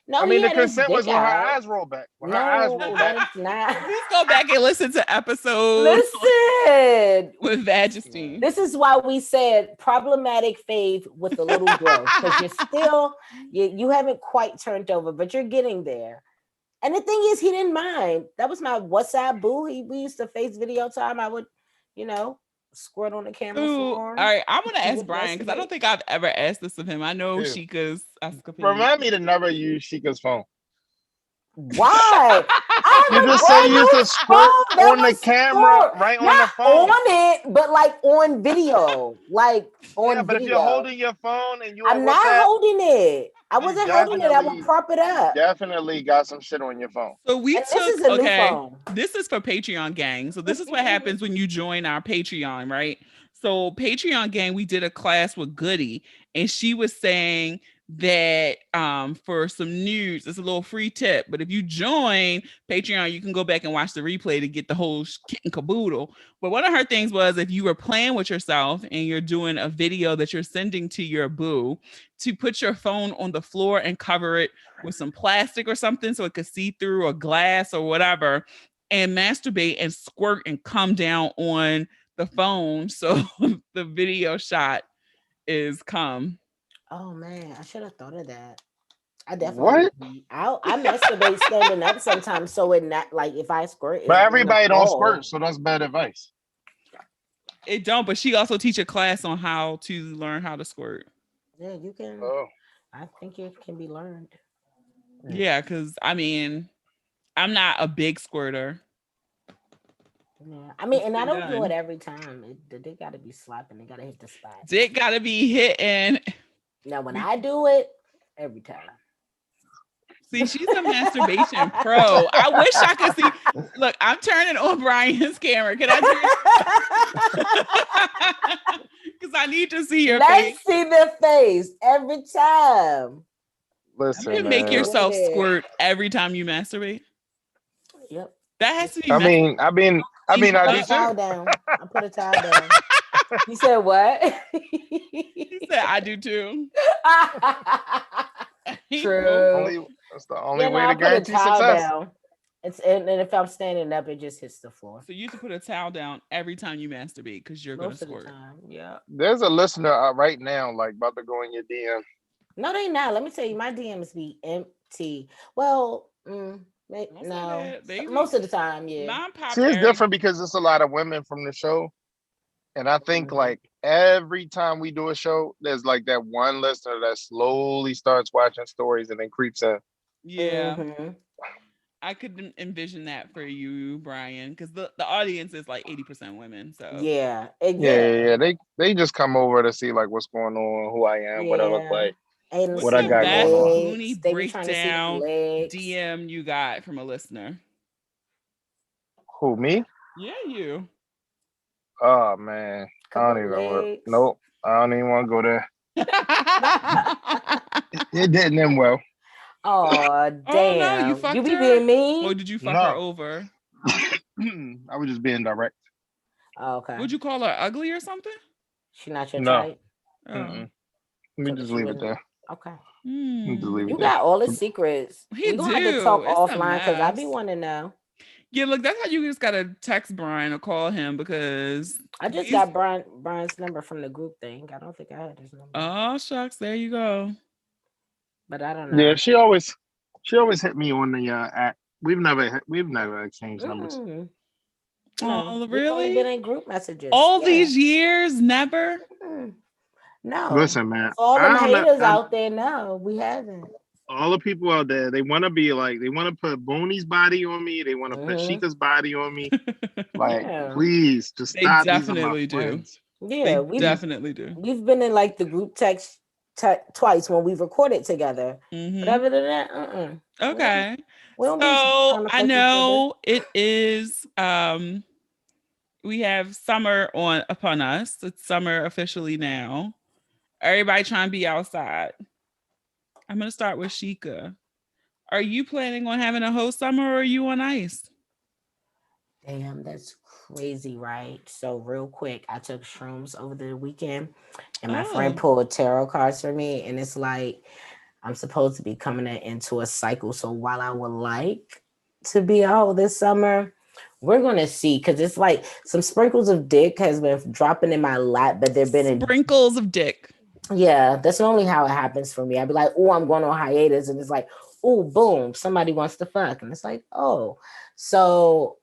no, I he mean, the had his consent dick was when her out. eyes roll back. When her eyes roll No, back. that's not. Please go back and listen to episode Listen, with Vagistine. this is why we said problematic faith with a little growth because you're still you haven't quite turned over, but you're getting there. And the thing is, he didn't mind. That was my WhatsApp boo. We used to face video time. I would, squirt on the camera Ooh, for all him. right, I'm gonna He ask would Brian because I don't masturbate. think I've ever asked this of him. I know Ew. Shika's escapade. Remind me to never use Sheikah's phone. Why? I You have a just say you used to brand new squirt phone that on the was camera squirt. right on Not the phone. on it, but like on video. Like Yeah, on but if you're video. holding your phone and you on I'm not WhatsApp, holding it. I you wasn't holding it. I would prop it up. definitely got some shit on your phone. So we And this is a new phone. this is for Patreon gang. So this is what happens when you join our Patreon, right? So Patreon gang, we did a class with Goody, and she was saying that for some news, it's a little free tip. But if you join Patreon, you can go back and watch the replay to get the whole kit and caboodle. But one of her things was if you were playing with yourself and you're doing a video that you're sending to your boo, to put your phone on the floor and cover it with some plastic or something so it could see through or glass or whatever, and masturbate and squirt and come down on the phone so the video shot is cum. Oh man, I should have thought of that. I definitely What? would be. I masturbate standing up sometimes, so it not like if I squirt, But it's gonna everybody don't fall. squirt, so that's bad advice. It don't, but she also teach a class on how to learn how to squirt. Yeah, you can. Oh. I think it can be learned. Yeah, because I mean, I'm not a big squirter. Yeah, I mean, and I don't do it every time. They got to be slapping. They got to hit the spot. Dick got to be hitting. Now, when I do it, every time. See, she's a masturbation pro. I wish I could see. Look, I'm turning on Brian's camera. Can I turn? Because I need to see your face. Let's see the face every time. Listen, You can make yourself squirt every time you masturbate. Yep. That has to be. I mean, I do towel too. down. I put a towel down. You said what? He said, "I do too." True. That's the only way I to put a guarantee towel success. down. And if I'm standing up, it just hits the floor. So you have to put a towel down every time you masturbate because you're going to squirt. Most of the time, yeah. There's a listener right now, like about to go in your DM. No, they not. Let me tell you, my DMs be empty. Well, no. Most of the time, yeah. See, it's different because it's a lot of women from the show. And I think like every time we do a show, there's like that one listener that slowly starts watching stories and then creeps in. Yeah. I could envision that for you, Brian, because the audience is like 80% women. So yeah. They just come over to see like what's going on, who I am, what I look like, and what I got going on. Boonie breakdown DM you got from a listener. Who, me? Yeah, you. Oh man, I don't even. Nope, I don't even want to go there. It didn't end well. Oh damn! Oh, no, you fucked you be her? being mean? Or did you fuck her over? I was just being direct. Oh, okay. Would you call her ugly or something? She not your type? Oh. Let me just leave it there. Okay. You got all the secrets. We're gonna have to talk offline because I be wanting to know. Yeah, look, that's how you just gotta text Brian or call him because I just got Brian's number from the group thing. I don't think I had his number, oh shucks, there you go. but I don't Yeah, know. she always hit me on the app. We've never exchanged numbers. Mm, no, Oh, we've only been really? in group messages. All Yeah. these years, never? Mm, no, Listen, man, for all them I don't know. haters out there, no, we haven't. All the people out there, they want to be like, they want to put Booney's body on me. They want to put Hmm. Shika's body on me. Like, Yeah, please, just They stop. These are my definitely do. friends. yeah, They These, definitely do. we've been in like the group text twice when we've recorded together. But Mm-hmm. other than that, Okay. we don't be So trying to I fuck each other. know it is we have summer on upon us. It's summer officially now. Everybody trying to be outside. I'm gonna start with Shika. Are you planning on having a whole summer or are you on ice? Damn, that's crazy, right? So real quick, I took shrooms over the weekend, and my friend Oh, pulled tarot cards for me, and it's like I'm supposed to be coming into a cycle. So while I would like to be out this summer, we're gonna see because it's like some sprinkles of dick has been dropping in my lap, but they've been in. sprinkles of dick. Yeah, that's normally how it happens for me. I'd be like, oh, I'm going on hiatus, and it's like, oh, boom, somebody wants to fuck, and it's like, oh, so.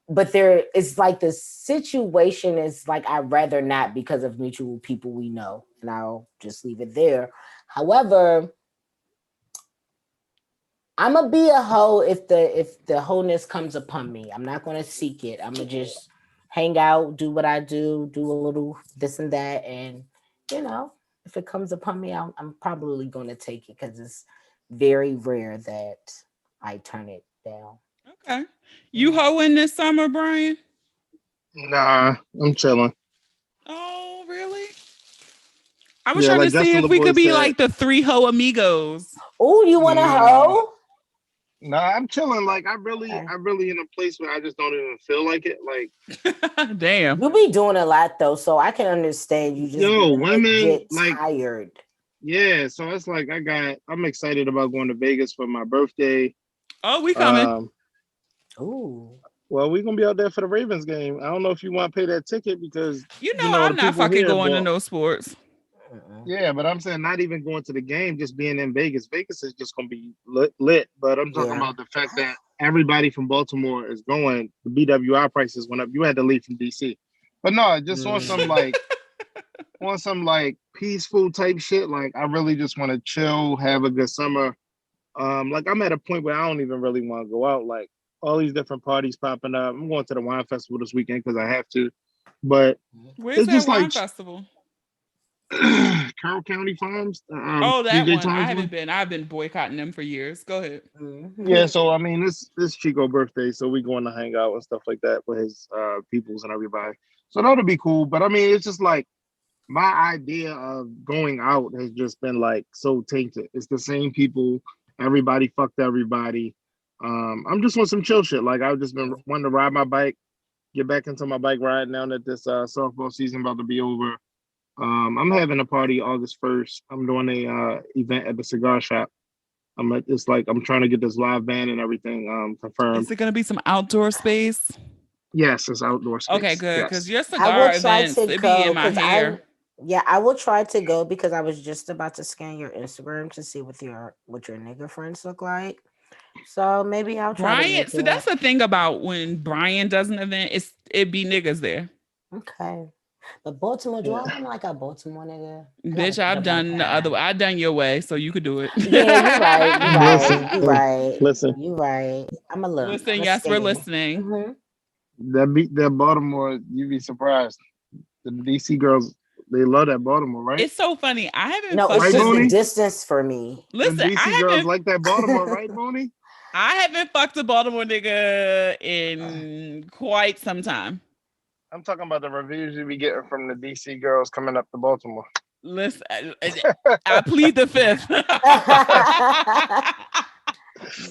But there it's like the situation is like I'd rather not because of mutual people we know, and I'll just leave it there. However, I'm gonna be a hoe if the wholeness comes upon me. I'm not gonna seek it. I'm gonna just hang out, do what I do a little this and that, and you know, if it comes upon me, I'm probably gonna take it because it's very rare that I turn it down. Okay. You Yeah. hoeing this summer, Brian? nah, I'm chilling. Oh, really? I was Yeah, trying like to see Justin if we LeBoy could be said, like the three hoe amigos. Oh, you want a nah, hoe? nah, I'm chilling. Like, I really, Okay. I really in a place where I just don't even feel like it. Like, Damn. You be doing a lot though, so I can understand you just yo, being women, legit like, tired. yeah. So it's like I'm excited about going to Vegas for my birthday. Oh, we coming. Um, Ooh. well, we're gonna be out there for the Ravens game. I don't know if you want to pay that ticket because You you know know I'm the not people fucking here, going to but no sports. Mm-mm. yeah, but I'm saying not even going to the game, just being in Vegas. Vegas is just gonna be lit. But I'm talking Yeah. about the fact that everybody from Baltimore is going. The BWI prices went up. You had to leave from DC. But no, just on Mm. some peaceful type shit. Like I really just want to chill, have a good summer. Like I'm at a point where I don't even really want to go out. Like all these different parties popping up. I'm going to the wine festival this weekend because I have to. But Where's it's that just like wine festival? Carroll County Farms, Oh, that DJ one. I Tom's haven't one. been. I've been boycotting them for years. Go ahead. Yeah, Mhm. so I mean, this Chico birthday, so we going to hang out and stuff like that with his peoples and everybody. So that'll be cool. But I mean, it's just like my idea of going out has just been like so tainted. It's the same people. Everybody fucked everybody. I'm just on some chill shit. Like I've just been wanting to ride my bike, get back into my bike ride now that this softball season about to be over. I'm having a party August 1st. I'm doing a event at the cigar shop. It's like I'm trying to get this live band and everything Is confirmed. it going to be some outdoor space? Yes, it's outdoor Okay, space. good. Because Yes. your I will cigar try events, to it be in go my because hair. I will try to go because I was just about to scan your Instagram to see what your nigga friends look like. So maybe I'll try to Brian, make so that's it. the thing about when Brian does an event, it be niggas there. Okay. But Baltimore, do I Yeah. want like a Baltimore nigga? I gotta Bitch, think I've about done the that. other. I done your way, so you could do it. Yeah, you're right. You're right. Listen, You're right. listen. You're right. I'm a look. I'm Listen, a yes, we're skinny. listening. Hmm. That Baltimore, you'd be surprised. The DC girls, they love that Baltimore, right? It's so funny. I haven't No, it's fucked Right, a. just the Boney? distance for me. Them Listen, DC girls like that Baltimore, right, Boney? I haven't fucked a Baltimore nigga in quite some time. I'm talking about the reviews you be getting from the DC girls coming up to Baltimore. Listen, I plead the fifth.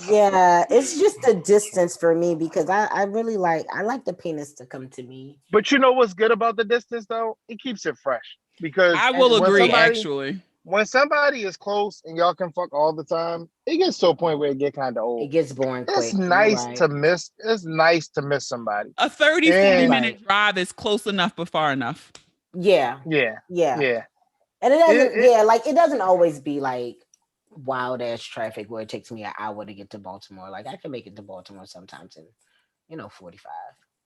Yeah, it's just the distance for me because I really like the penis to come to me. But you know what's good about the distance though? It keeps it fresh because I That's will when agree, true. somebody actually. when somebody is close and y'all can fuck all the time, it gets to a point where it get kind of It old. gets boring It's quick. You're nice right. to miss. It's nice to miss somebody. A 30, 40 And Right. minute drive is close enough but far enough. Yeah. yeah, Yeah. yeah. And it It, doesn't, it yeah, like it doesn't always be like wild ass traffic where it takes me an hour to get to Baltimore. Like I can make it to Baltimore sometimes in, 45.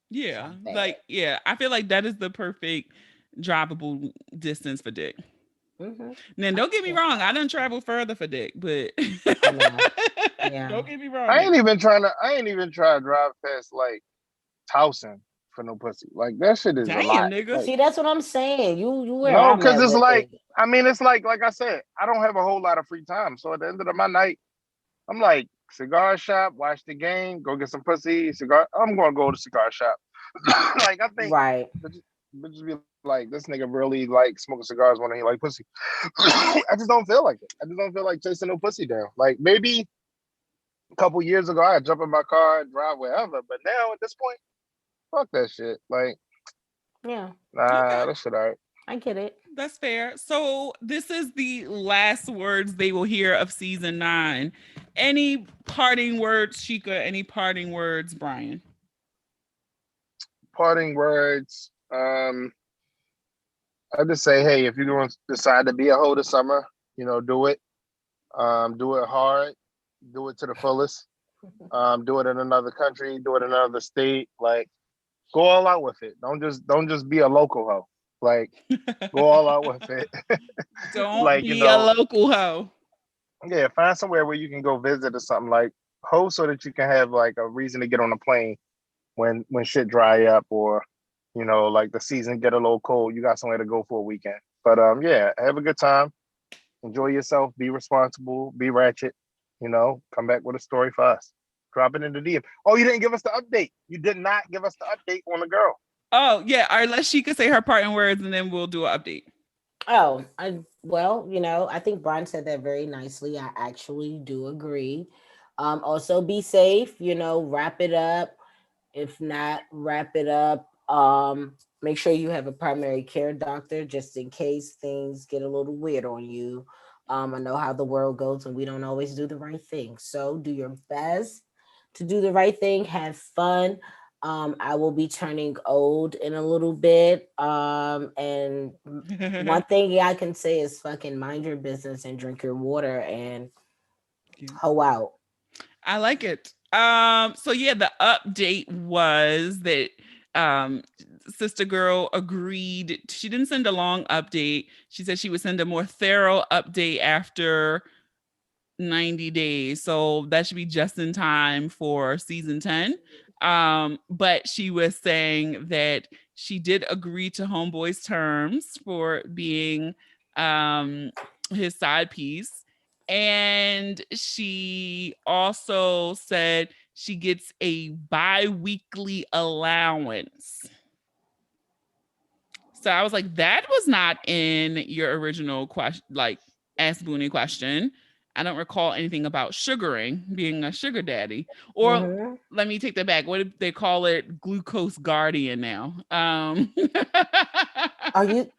It's Yeah. not bad. Like, yeah, I feel like that is the perfect drivable distance for dick. Mm-hmm. Now, I don't get me get wrong. that. I done travel further for dick, but I know. Yeah. don't get me wrong I ain't now. even trying to. I ain't even trying to drive past like Towson for no pussy. Like that shit is a Damn, lot. nigga. Like See, that's what I'm saying. You where no, I'm because at it's with like. it. I mean, it's like I said. I don't have a whole lot of free time. So at the end of my night, I'm like cigar shop, watch the game, go get some pussy, cigar. I'm gonna go to cigar shop. Like I think, Right. but just be like, this nigga really like smoking cigars when he like pussy. I just don't feel like it. I just don't feel like chasing no pussy down. Like maybe a couple years ago, I'd jump in my car and drive wherever. But now at this point, fuck that shit. Like, Yeah. Okay. nah, that shit alright. I get it. That's fair. So this is the last words they will hear of season 9. Any parting words, Shika? Any parting words, Brian? Parting words. I just say, hey, if you're going to decide to be a hoe this summer, do it. Do it hard. Do it to the fullest. Do it in another country. Do it in another state. Like, go all out with it. Don't just be a local hoe. Like, go all out with it. Don't Like, be a local hoe. yeah, find somewhere where you can go visit or something like hoe so that you can have like a reason to get on a plane when shit dry up or like the season get a little cold. You got somewhere to go for a weekend. But yeah, have a good time. Enjoy yourself. Be responsible. Be ratchet. Come back with a story for us. Drop it in the DM. Oh, you didn't give us the update. You did not give us the update on the girl. Oh, yeah. All right, let Shika say her parting words and then we'll do an update. Oh, I think Brian said that very nicely. I actually do agree. Also be safe, wrap it up. If not, wrap it up. Make sure you have a primary care doctor just in case things get a little weird on you. I know how the world goes and we don't always do the right thing. So do your best to do the right thing. Have fun. I will be turning old in a little bit. And one thing I can say is fucking mind your business and drink your water and hoe out. I like it. So yeah, the update was that um sister girl agreed. She didn't send a long update. She said she would send a more thorough update after 90 days. So that should be just in time for season 10. But she was saying that she did agree to Homeboy's terms for being his side piece. And she also said she gets a bi-weekly allowance. So I was like, that was not in your original question, like Ask Boonie question. I don't recall anything about sugaring, being a sugar daddy. Or Mm-hmm. let me take that back. What do they call it? Glucose guardian now. Are you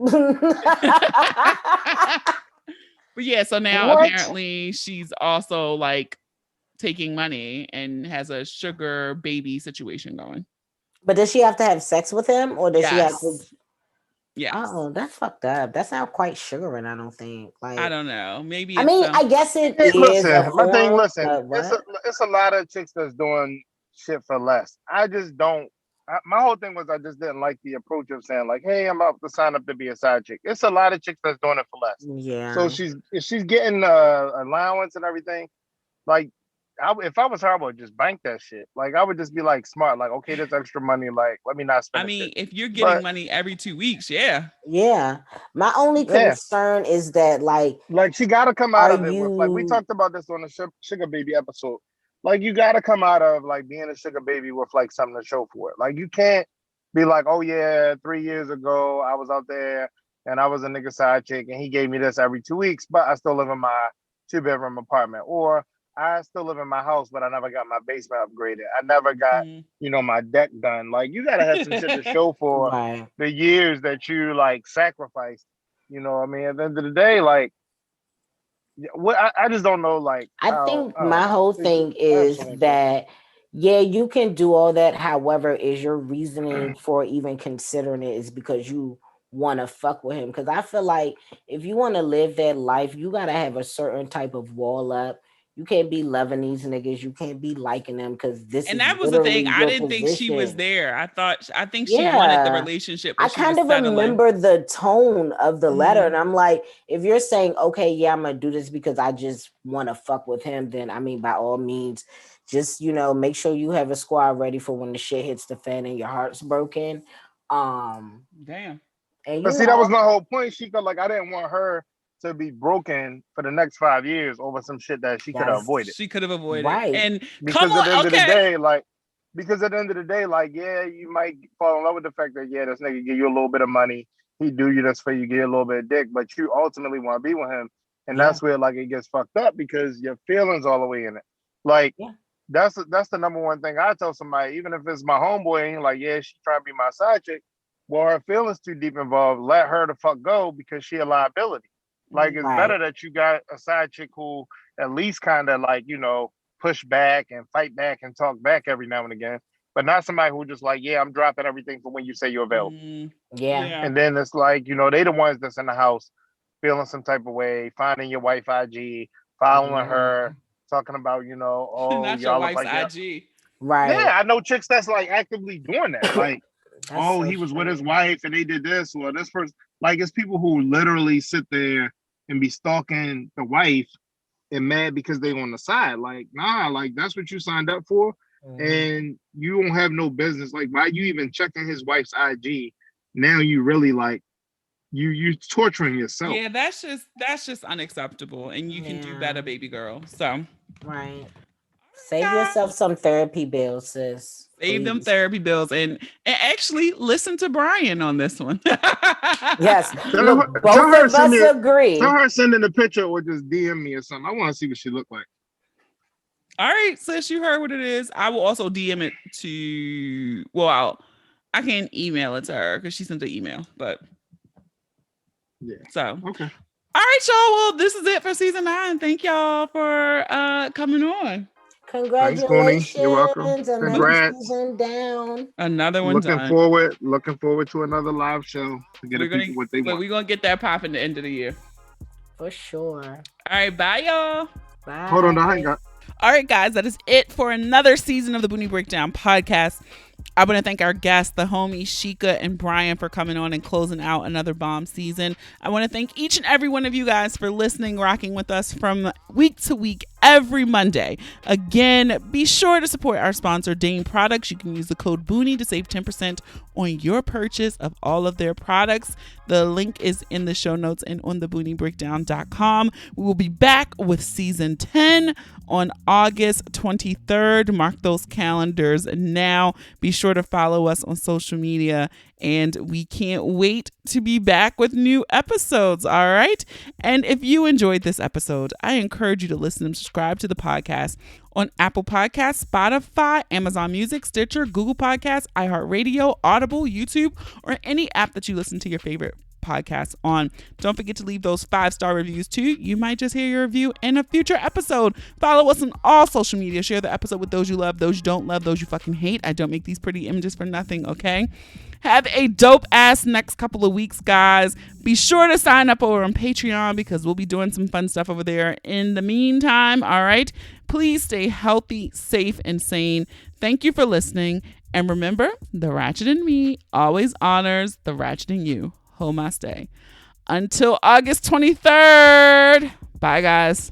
But yeah, so now what? apparently she's also like taking money and has a sugar baby situation going. But does she have to have sex with him, or does she have to? Yes. Yes. Oh, that's fucked up. That's not quite sugaring. I don't think. I Like, don't know. Maybe I it's mean, I guess it is a Listen, my thing. form, Listen, but what? it's a lot of chicks that's doing shit for less. I just don't. My whole thing was I just didn't like the approach of saying like, "Hey, I'm about to sign up to be a side chick." It's a lot of chicks that's doing it for less. So Yeah, if she's getting allowance and everything, like, if I was her, I would just bank that shit. Like, I would just be like smart, like, okay, this extra money, like, let me not I spend the shit. mean, if you're getting But money every 2 weeks, yeah. yeah. My only yeah, concern is that, like, like she got to come out are of it with like we you? talked about this on the sugar baby episode. Like, you got to come out of like being a sugar baby with like something to show for it. Like, you can't be like, oh yeah, 3 years ago I was out there and I was a nigga side chick and he gave me this every 2 weeks, but I still live in my 2 bedroom apartment, or I still live in my house, but I never got my basement upgraded. I never got Mm. my deck done. Like, you got to have some shit to show for Right. the years that you like sacrificed. You know what I mean? At the end of the day, like, what I just don't know like I how think I don't my know. whole It's just thing is absolutely crazy. that, yeah, you can do all that. However, is your reasoning for even considering it is because you want to fuck with him? Because I feel like if you want to live that life, you got to have a certain type of wall up. You can't be loving these niggas. You can't be liking them because this And is that was the thing. literally I your didn't think she was position. there. I think she wanted the Yeah. relationship, I but she kind was of settling. remember the tone of the letter, Mhm. and I'm like, if you're saying, okay, yeah, I'm gonna do this because I just want to fuck with him, then I mean, by all means, just make sure you have a squad ready for when the shit hits the fan and your heart's broken. Um, Damn. and But see, that was my whole point. She felt like I didn't want her to be broken for the next 5 years over some shit that she could have that's avoided. She could have avoided. right. And come Because at the on, end of the okay. day, yeah, you might fall in love with the fact that yeah, this nigga give you a little bit of money, he do you this for you, get a little bit of dick, but you ultimately want to be with him, and Yeah, that's where like it gets fucked up because your feelings all the way in it. Like yeah, that's the number one thing I tell somebody, even if it's my homeboy, and he like yeah, she trying to be my side chick. Well, her feelings too deep involved. Let her the fuck go because she a liability. Like it's right. better that you got a side chick who at least kind of like push back and fight back and talk back every now and again, but not somebody who just like, yeah, I'm dropping everything for when you say you're available. Mm, Yeah, yeah. And then it's like, they the ones that's in the house feeling some type of way, finding your wife IG, following her, mhm, talking about, oh, Not your y'all look wife's like yeah. IG. right. Yeah, I know chicks that's like actively doing that. Like, That's oh, so he was with his strange. wife and they did this, or this person. Like, it's people who literally sit there and be stalking the wife and mad because they on the side. Like, nah, like that's what you signed up for, Mhm. and you don't have no business. Like, why you even checking his wife's IG? Now you really like you torturing yourself. Yeah, that's just unacceptable. And you can do Yeah, better, baby girl. So right. Save yourself guys, some therapy bills, sis. save them Please. therapy bills and actually listen to Brian on this one. Yes. Tell Look, her, tell both her of send us me, tell agree. her sending a picture or just DM me or something. I want to see what she look like. All right, sis, you heard what it is. I will also DM it to. Well, I can't email it to her because she sent the email. But Yeah. so, Okay. all right, y'all. Well, this is it for season 9. Thank y'all for coming on. Thanks, Boonie. You're welcome. Congratulations. Another Looking Congrats. season down. another one Looking done. forward. Looking forward to another live show to get the We're gonna people what they want. we're gonna get that pop in the end of the year. For sure. All right, bye, y'all. Hold on, I Bye. ain't got. All right, guys, that is it for another season of the Boonie Breakdown podcast. I want to thank our guests, the homies Shika and Brian, for coming on and closing out another bomb season. I want to thank each and every one of you guys for listening, rocking with us from week to week every Monday. Again, be sure to support our sponsor, Dane Products. You can use the code Boonie to save 10% on your purchase of all of their products. The link is in the show notes and on thebooniebreakdown.com. We will be back with season 10 on August 23rd. Mark those calendars now. Be sure to follow us on social media, and we can't wait to be back with new episodes. All right. And if you enjoyed this episode, I encourage you to listen and subscribe to the podcast on Apple Podcasts, Spotify, Amazon Music, Stitcher, Google Podcasts, iHeartRadio, Audible, YouTube, or any app that you listen to your favorite podcasts on. Don't forget to leave those 5-star reviews too. You might just hear your review in a future episode. Follow us on all social media. Share the episode with those you love, those you don't love, those you fucking hate. I don't make these pretty images for nothing, okay? Have a dope ass next couple of weeks, guys. Be sure to sign up over on Patreon because we'll be doing some fun stuff over there in the meantime. All right. Please stay healthy, safe, and sane. Thank you for listening. And remember, the ratchet in me always honors the ratchet in you. Home I stay. Until August 23rd. Bye, guys.